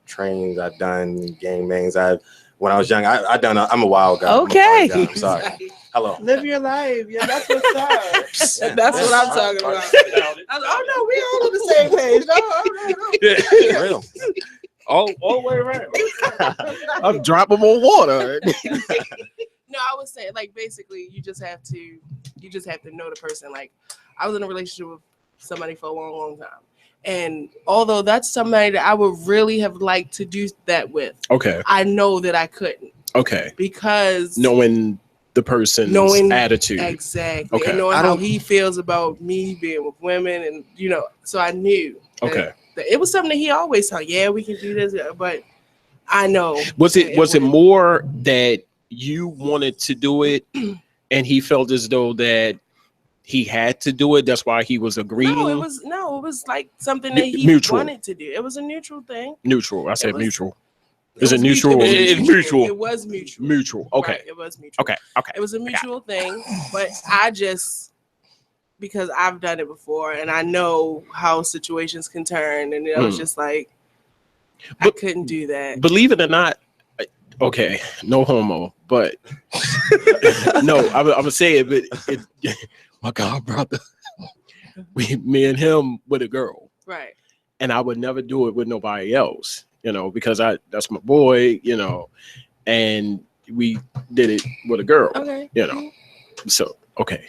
trains. I've done gangbangs. When I was young, I'm a wild guy. Okay. I'm sorry. Hello. Live your life. Yeah, that's what's up. That's what I'm talking about. Oh no, we all on the same page. No. Real. All the way around. I'm dropping more water. No, I was saying like basically you just have to know the person. Like I was in a relationship with somebody for a long, long time. And although that's somebody that I would really have liked to do that with, okay, I know that I couldn't. Okay. Because knowing the person's attitude. Exactly. Okay. And knowing how he feels about me being with women and so I knew. Okay. That it was something that he always thought, yeah, we can do this, but I know. Was it more that you wanted to do it and he felt as though that he had to do it? That's why he was agreeing? No, it was like something that he wanted to do. It was a neutral thing. Neutral. I said mutual. Is it neutral? It's mutual. It was mutual. Mutual. Okay. Right, it was mutual. Okay. It was a mutual thing, but I just, because I've done it before and I know how situations can turn, and it was just like, I couldn't do that. Believe it or not, okay, no homo, but no, I'm gonna say it, but my God, brother, me and him with a girl, right? And I would never do it with nobody else, because that's my boy, and we did it with a girl, okay, so. Okay,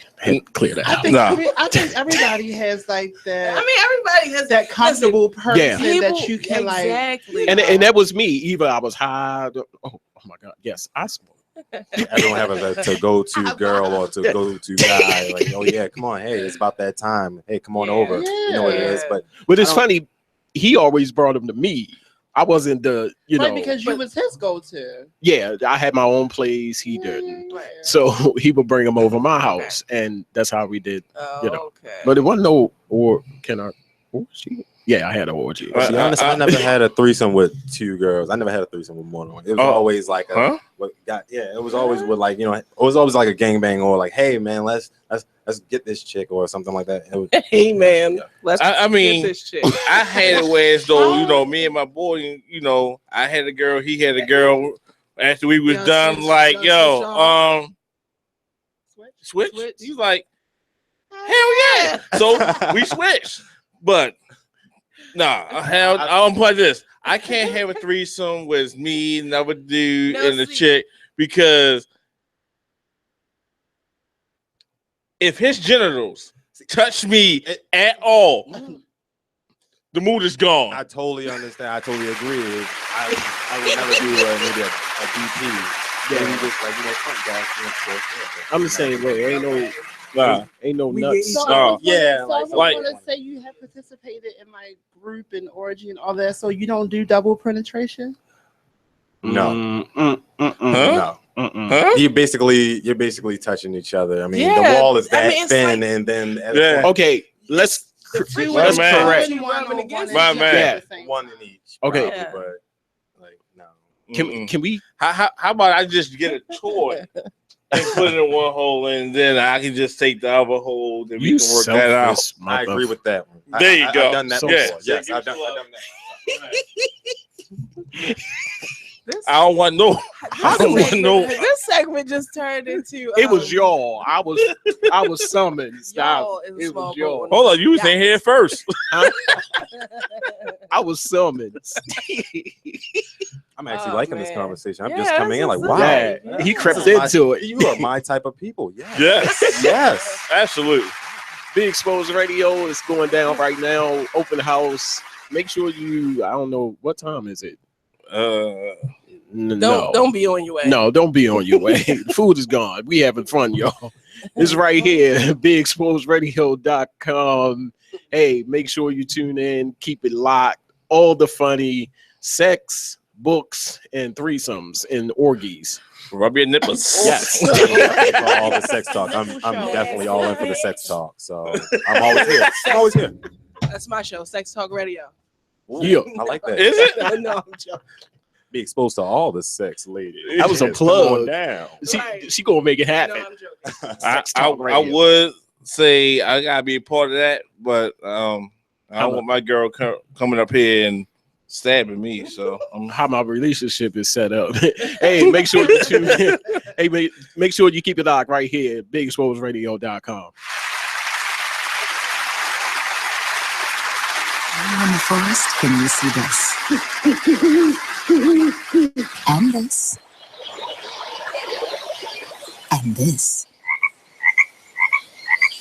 clear that. I think everybody has like that. I mean, everybody has that comfortable person Yeah. that you can exactly. And that was me. Either I was high. Oh my God! Yes, I smoke. Everyone have a to go to girl or to go to guy. Like, oh yeah, come on, hey, it's about that time. Hey, come on over. You know what it is. But it's funny. He always brought him to me. I wasn't the, right, because you was his go-to. Yeah, I had my own place. He didn't. So he would bring him over my house, and that's how we did. Okay. But it wasn't no orgy. Yeah, I had an orgy. To be honest, I never had a threesome with 2 girls. I never had a threesome with more than one. It was always like it was always with like it was always like a gangbang or like, hey man, let's get this chick or something like that. Hey man, let's I mean, get this chick. I had it where as though me and my boy, I had a girl, he had a girl. After we was done, like switch. He's like, hell yeah. So we switched, but. Nah, I don't put this. I can't have a threesome with me, another dude, and a chick, because if his genitals touch me at all, the mood is gone. I totally understand. I totally agree. I would never do maybe a DP. Yeah, we just like front gas. I'm the same way. Ain't no nuts. So I was going to say you have participated in like group and orgy and all that, so you don't do double penetration. No. No. You're basically touching each other. I mean, the wall is that thin, and then okay, let's correct. My man, one in each. Okay, probably, but like no. Can we? How about I just get a toy and put it in one hole, and then I can just take the other hole, and we can work that out. I agree with that one. There you go. I've done that before. Yes, I've done that. I don't want no. This segment just turned into. It was y'all. I was summoned. Stop. It was y'all. Hold on, you was in here first. I was summoned. I'm actually liking this conversation. I'm just coming in like, wow. Yeah, he crept into it. You are my type of people. Yeah. Yes, absolutely. Big Exposed Radio is going down right now. Open house. Make sure I don't know what time is it. Don't be on your way. No, don't be on your way. Food is gone. We having fun, y'all. It's right here, BigExposedRadio.com. Hey, make sure you tune in. Keep it locked. All the funny sex, books, and threesomes and orgies. Rub your nipples. Yes. All the sex talk. I'm definitely all in for the sex talk. So I'm always here. That's my show, Sex Talk Radio. Ooh, yeah, I like that. Is it? No, I'm joking. Be exposed to all the sex, ladies. That was a plug. Down. She gonna make it happen. No, I'm joking. I would say I gotta be a part of that, but I don't want my girl coming up here and stabbing me. So how my relationship is set up. Hey, make sure you tune in. Hey, make sure you keep it locked right here at BigExposedRadio.com. In the forest, can you see this? And this. And this.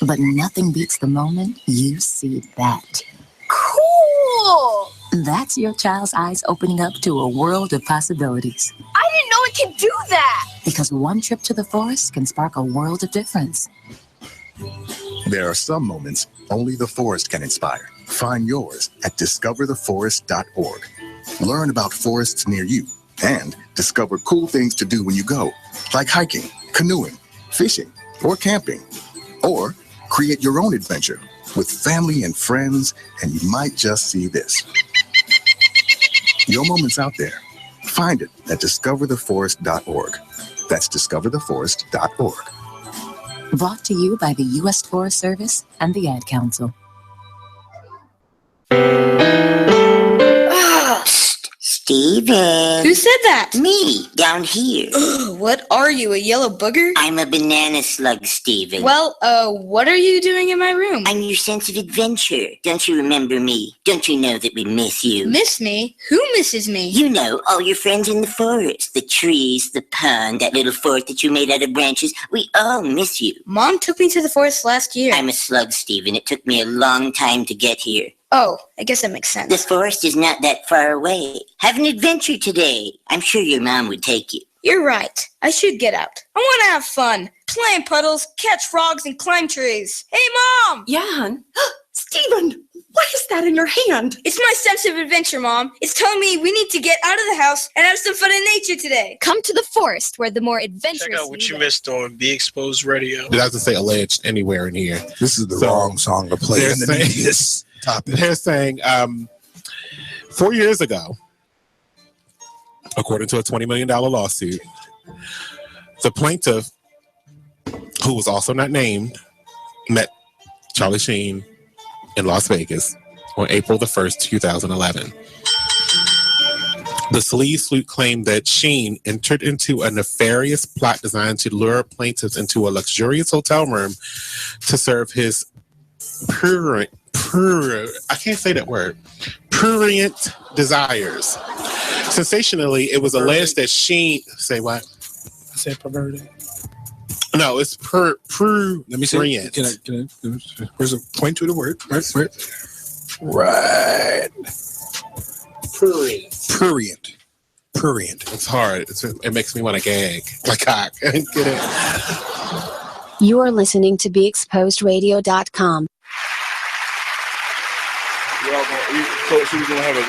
But nothing beats the moment you see that. Cool! That's your child's eyes opening up to a world of possibilities. I didn't know it could do that! Because one trip to the forest can spark a world of difference. There are some moments only the forest can inspire. Find yours at discovertheforest.org. Learn about forests near you and discover cool things to do when you go, like hiking, canoeing, fishing, or camping. Or create your own adventure with family and friends, and you might just see this. Your moment's out there. Find it at discovertheforest.org. That's discovertheforest.org. Brought to you by the U.S. Forest Service and the Ad Council. Steven. Who said that? Me, down here. What are you, a yellow booger? I'm a banana slug, Steven. Well, what are you doing in my room? I'm your sense of adventure. Don't you remember me? Don't you know that we miss you? Miss me? Who misses me? You know, all your friends in the forest. The trees, the pond, that little fort that you made out of branches. We all miss you. Mom took me to the forest last year. I'm a slug, Steven. It took me a long time to get here. Oh, I guess that makes sense. The forest is not that far away. Have an adventure today. I'm sure your mom would take you. You're right. I should get out. I want to have fun. Play in puddles, catch frogs, and climb trees. Hey, Mom! Yeah, hon? Steven, what is that in your hand? It's my sense of adventure, Mom. It's telling me we need to get out of the house and have some fun in nature today. Come to the forest where the more adventurous... Check out what you missed on Be Exposed Radio. It doesn't say alleged anywhere in here. This is the wrong song to play in this topic. They're saying 4 years ago, according to a $20 million lawsuit, the plaintiff, who was also not named, met Charlie Sheen in Las Vegas on April the 1st, 2011. The sleaze suit claimed that Sheen entered into a nefarious plot designed to lure plaintiffs into a luxurious hotel room to serve his prurient desires. Sensationally, it was alleged that Sheen... Say what? I said perverted. No, it's prurient. Let me see. Can I where's a point to the word? Right. Prurient. It's hard. It makes me want to gag. Like cock. Get it? You are listening to BeExposedRadio.com. So we're gonna have a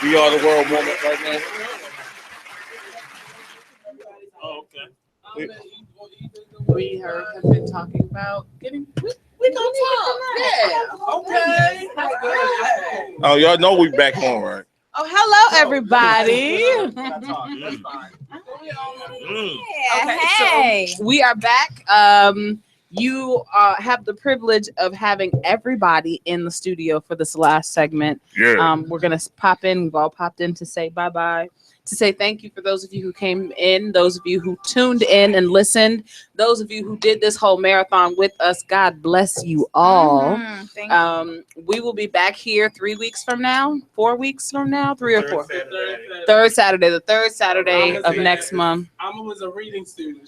We Are the World moment right now. Oh, okay. We have been talking about getting. We gonna talk. Yeah. Okay. Oh, y'all know we back on, right? Oh, hello, everybody. Okay, so we are back. You have the privilege of having everybody in the studio for this last segment. Yeah. We're gonna pop in. We've all popped in to say bye-bye, to say thank you for those of you who came in, those of you who tuned in and listened, those of you who did this whole marathon with us. God bless you all. We will be back here 3 weeks from now, 4 weeks from now, 3 or 4. Third Saturday, the third Saturday of next month. Alma was a reading student.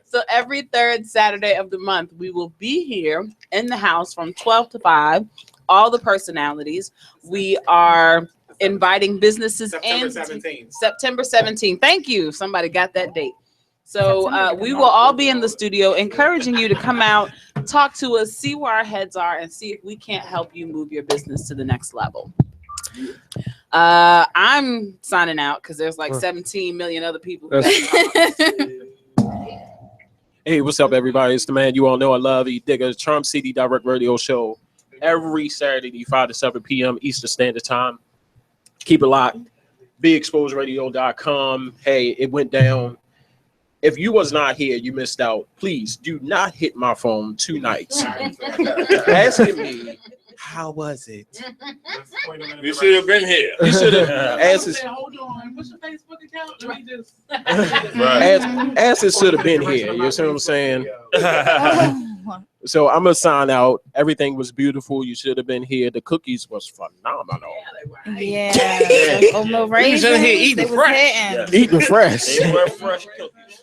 So every third Saturday of the month, we will be here in the house from 12 to 5. All the personalities. We are inviting businesses September 17th. Thank you. Somebody got that date. So we will all be in the studio encouraging you to come out, talk to us, see where our heads are, and see if we can't help you move your business to the next level. I'm signing out because there's like 17 million other people. Hey, what's up, everybody? It's the man you all know I love, E-Digger, Charm City Direct Radio Show. Every Saturday, 5 to 7 p.m. Eastern Standard Time. Keep it locked. BeExposedRadio.com. Hey, it went down. If you was not here, you missed out. Please do not hit my phone 2 nights. Asking me, how was it? You should have been here. You should have asked. Hold on. What's your Facebook account? Let me just. Asses should have been here. You see what I'm saying? So I'm gonna sign out. Everything was beautiful. You should have been here. The cookies was phenomenal. Yeah. Oatmeal raisins. Eating fresh. Eating fresh. They were fresh cookies.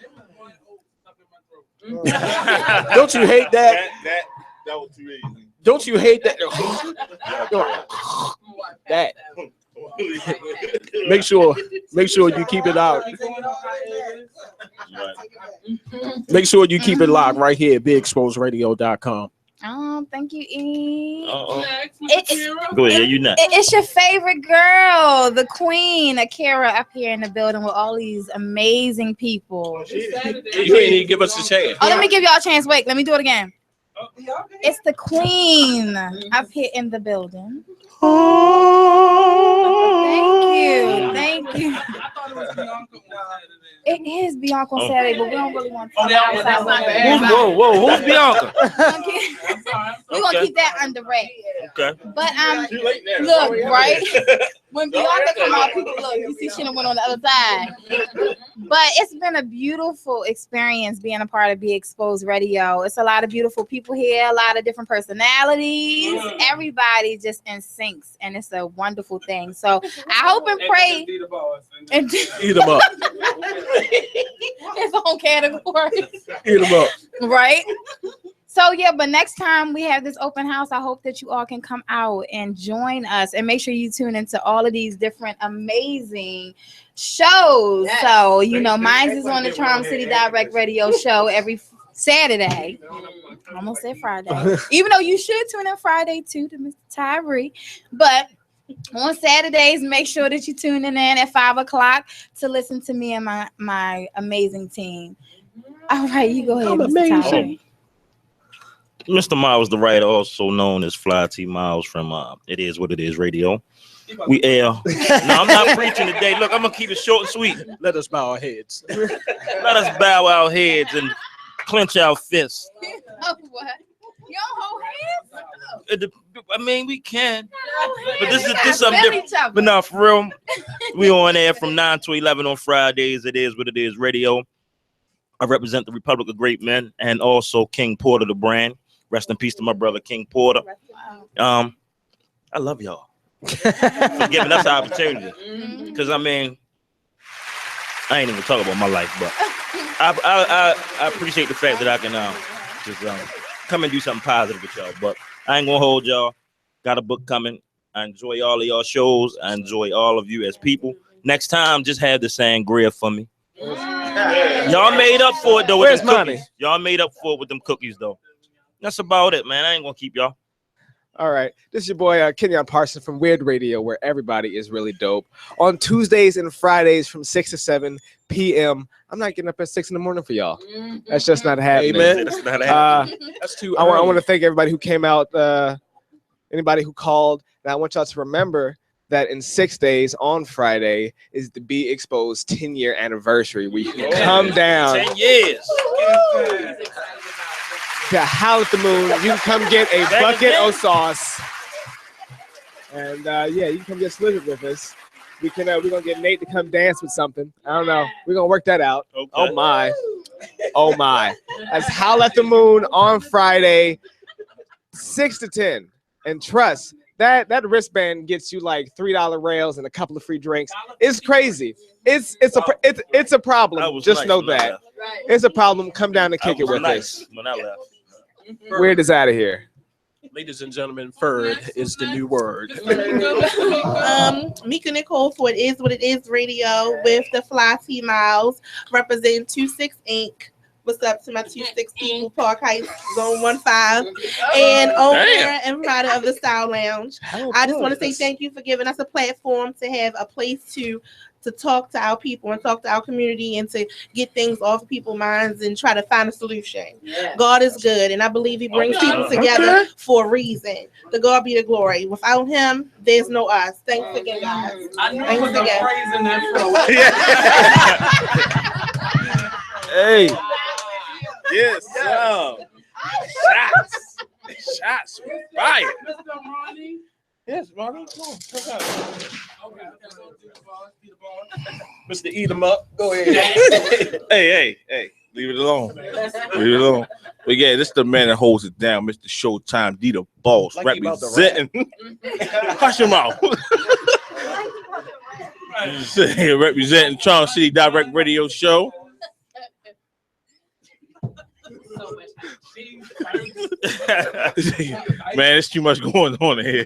Don't you hate that? That was too easy. Don't you hate that? That. Make sure you keep it out. Make sure you keep it locked right here at BeExposedRadio.com. Oh, thank you, E. Go ahead, you not. It's your favorite girl, the queen, Akira, up here in the building with all these amazing people. You didn't even give us a chance. Oh, let me give y'all a chance. Wait, let me do it again. It's the queen up here in the building. Thank you. It is Bianca on Saturday, but we don't really want to. Whoa, who's Bianca? We're gonna keep that under wraps. Okay. But look, right? When Bianca come out, people look, you see she done went on the other side. But it's been a beautiful experience being a part of Be Exposed Radio. It's a lot of beautiful people here, a lot of different personalities. Everybody just in syncs, and it's a wonderful thing. So I hope and pray. Eat them up. His own category. Eat them up. Right? So yeah, but next time we have this open house, I hope that you all can come out and join us, and make sure you tune into all of these different amazing shows. Yes. So mine is on the Charm City Direct Radio Show every Saturday. I almost said Friday, even though you should tune in Friday too to Mr. Tyree, but on Saturdays, make sure that you tune in at 5 o'clock to listen to me and my amazing team. All right, you go ahead, Mr. Tyree. Mr. Miles, the writer, also known as Fly T Miles from It Is What It Is Radio. We air. No, I'm not preaching today. Look, I'm gonna keep it short and sweet. Let us bow our heads. Let us bow our heads and clench our fists. Oh, what? You don't hold hands? I mean, we can, but this is something different. But no, for real, we on air from 9 to 11 on Fridays. It Is What It Is Radio. I represent the Republic of Great Men and also King Porter, the brand. Rest in peace to my brother King Porter. I love y'all for giving us the opportunity, because I mean, I ain't even talking about my life, but I appreciate the fact that I can just come and do something positive with y'all. But I ain't gonna hold y'all. Got a book coming. I enjoy all of y'all shows. I enjoy all of you as people. Next time, just have the sangria for me. Y'all made up for it though. Where's Monny? Y'all made up for it with them cookies though. That's about it, man. I ain't gonna keep y'all. All right, this is your boy Kenyon Parson from W.E.I.R.D Radio, where everybody is really dope. On Tuesdays and Fridays from 6 to 7 p.m. I'm not getting up at 6 in the morning for y'all. That's just not happening. Amen. That's not happening. That's too I early. want to thank everybody who came out, anybody who called. And I want y'all to remember that in 6 days on Friday is the Be Exposed 10-year anniversary. We can come down. 10 years. To Howl at the Moon. You can come get a bucket of sauce. And you can come get slivered with us. We're gonna get Nate to come dance with something. I don't know. We're gonna work that out. Okay. Oh my. Oh my. That's Howl at the Moon on Friday, 6 to 10. And trust, that wristband gets you like $3 rails and a couple of free drinks. It's crazy. It's a problem. Just know that. It's a problem. Come down and kick it with us. When I left. W.E.I.R.D is out of here. Ladies and gentlemen, W.E.I.R.D is the new word. Mika Nicole for It Is What It Is Radio with the Fly T Miles representing 26 Inc. What's up to my 26 people, Park Heights, Zone 15, and owner and provider of the Style Lounge. I just want to say thank you for giving us a platform to have a place to talk to our people and talk to our community and to get things off people's minds and try to find a solution. Yeah. God is good, and I believe he brings people together for a reason. To God be the glory. Without him, there's no us. Thanks again, guys. Thanks again. Hey. Yes, Shots fire. Yes, Monny. Come on. Mr. Eat 'em up. Go ahead. Hey. Leave it alone. But yeah, this is the man that holds it down, Mr. Showtime D the Boss, representing. Hush your mouth. Representing Charles City Direct Radio Show. Man, it's too much going on here.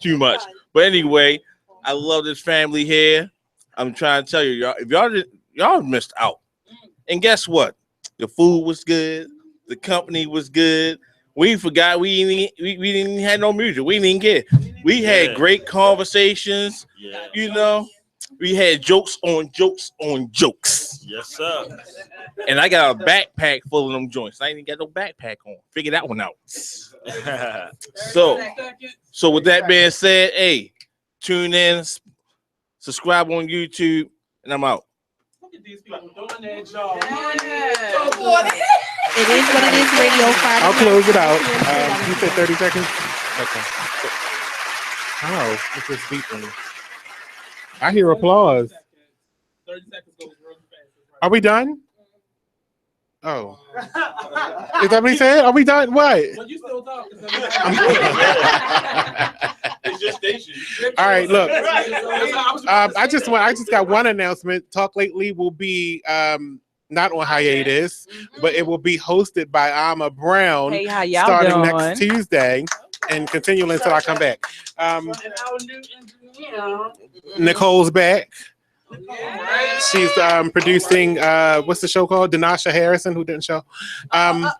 Too much. But anyway, I love this family here. I'm trying to tell you, y'all, if y'all missed out. And guess what? The food was good. The company was good. We forgot we didn't have no music. We didn't get. We had great conversations. Yeah. You know, we had jokes on jokes on jokes. Yes, sir. And I got a backpack full of them joints. I ain't even got no backpack on. Figure that one out. So with that being said, hey, tune in, subscribe on YouTube, and I'm out. It is what it is, radio. Friday. I'll close it out. You said 30 seconds? Okay. Oh, it's just beeping. I hear applause. 30 seconds goes real fast. Are we done? Oh. Is that what he said? Are we done? What? Well, you still talking. It's your station. All right, look. I just got one announcement. Talk Lately will be not on hiatus, but it will be hosted by Alma Brown starting next Tuesday and continuing until I come back. Nicole's back. She's producing what's the show called? Denasha Harrison, who didn't show. Who else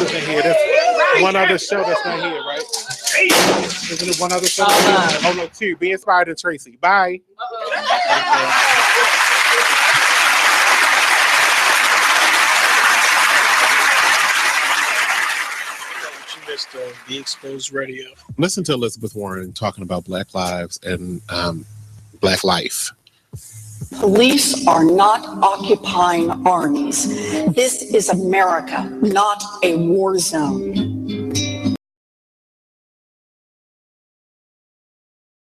isn't here? There's one other show that's not here, right? Isn't it one other show? Oh no, two. Be Inspired and Tracie. Bye. Be Exposed Radio. Listen to Elizabeth Warren talking about Black lives and Black life. Police are not occupying armies. This is America, not a war zone.